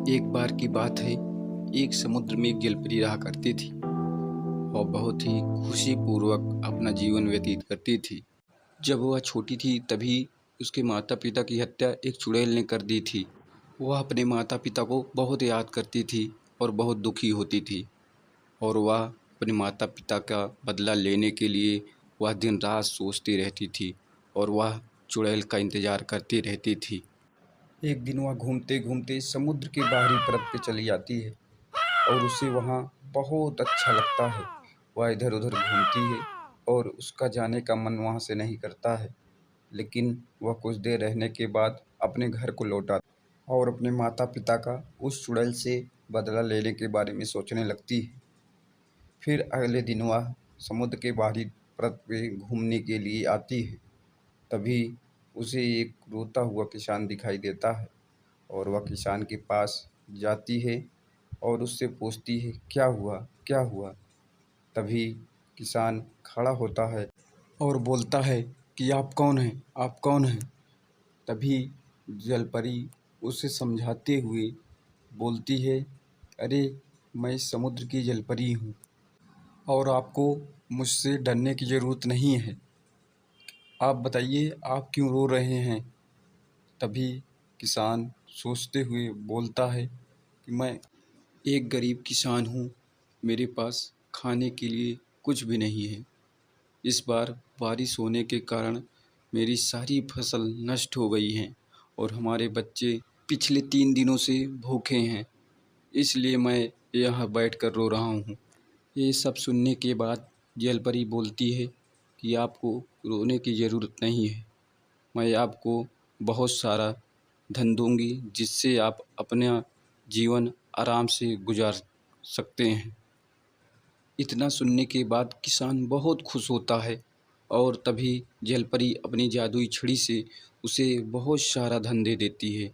एक बार की बात है। एक समुद्र में एक जलपरी रहा करती थी और बहुत ही खुशीपूर्वक अपना जीवन व्यतीत करती थी। जब वह छोटी थी तभी उसके माता पिता की हत्या एक चुड़ैल ने कर दी थी। वह अपने माता पिता को बहुत याद करती थी और बहुत दुखी होती थी और वह अपने माता पिता का बदला लेने के लिए वह दिन रात सोचती रहती थी और वह चुड़ैल का इंतज़ार करती रहती थी। एक दिन वह घूमते घूमते समुद्र के बाहरी परत पे चली जाती है और उसे वहाँ बहुत अच्छा लगता है। वह इधर उधर घूमती है और उसका जाने का मन वहाँ से नहीं करता है, लेकिन वह कुछ देर रहने के बाद अपने घर को लौट आती और अपने माता पिता का उस चुड़ैल से बदला लेने के बारे में सोचने लगती है। फिर अगले दिन वह समुद्र के बाहरी परत पे घूमने के लिए आती है। तभी उसे एक रोता हुआ किसान दिखाई देता है और वह किसान के पास जाती है और उससे पूछती है, क्या हुआ, क्या हुआ? तभी किसान खड़ा होता है और बोलता है कि आप कौन हैं, आप कौन हैं? तभी जलपरी उसे समझाते हुए बोलती है, अरे मैं इस समुद्र की जलपरी हूँ और आपको मुझसे डरने की ज़रूरत नहीं है। आप बताइए, आप क्यों रो रहे हैं? तभी किसान सोचते हुए बोलता है कि मैं एक गरीब किसान हूँ, मेरे पास खाने के लिए कुछ भी नहीं है। इस बार बारिश होने के कारण मेरी सारी फसल नष्ट हो गई हैं और हमारे बच्चे पिछले 3 दिनों से भूखे हैं, इसलिए मैं यहाँ बैठकर रो रहा हूँ। ये सब सुनने के बाद जलपरी बोलती है कि आपको रोने की ज़रूरत नहीं है। मैं आपको बहुत सारा धन दूंगी जिससे आप अपना जीवन आराम से गुजार सकते हैं। इतना सुनने के बाद किसान बहुत खुश होता है और तभी जलपरी अपनी जादुई छड़ी से उसे बहुत सारा धन दे देती है,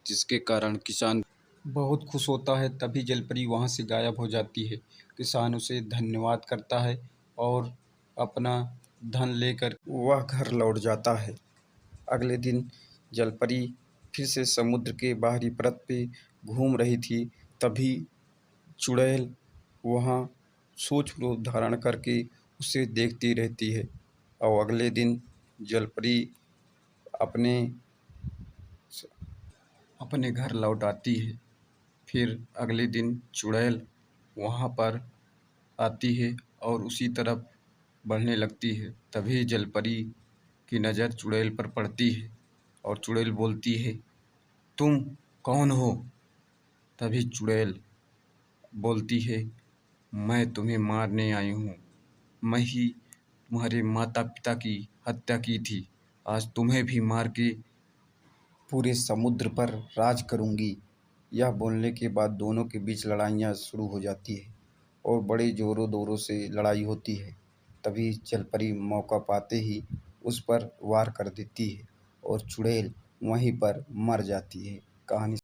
जिसके कारण किसान बहुत खुश होता है। तभी जलपरी वहाँ से गायब हो जाती है। किसान उसे धन्यवाद करता है और अपना धन लेकर वह घर लौट जाता है। अगले दिन जलपरी फिर से समुद्र के बाहरी परत पे घूम रही थी। तभी चुड़ैल वहाँ सूक्ष्म रूप धारण करके उसे देखती रहती है और अगले दिन जलपरी अपने अपने घर लौट आती है। फिर अगले दिन चुड़ैल वहाँ पर आती है और उसी तरफ बढ़ने लगती है। तभी जलपरी की नज़र चुड़ैल पर पड़ती है और चुड़ैल बोलती है, तुम कौन हो? तभी चुड़ैल बोलती है, मैं तुम्हें मारने आई हूँ। मैं ही तुम्हारे माता पिता की हत्या की थी। आज तुम्हें भी मार के पूरे समुद्र पर राज करूँगी। यह बोलने के बाद दोनों के बीच लड़ाइयाँ शुरू हो जाती है और बड़े ज़ोरों शोरों से लड़ाई होती है। तभी जलपरी मौका पाते ही उस पर वार कर देती है और चुड़ैल वहीं पर मर जाती है। कहानी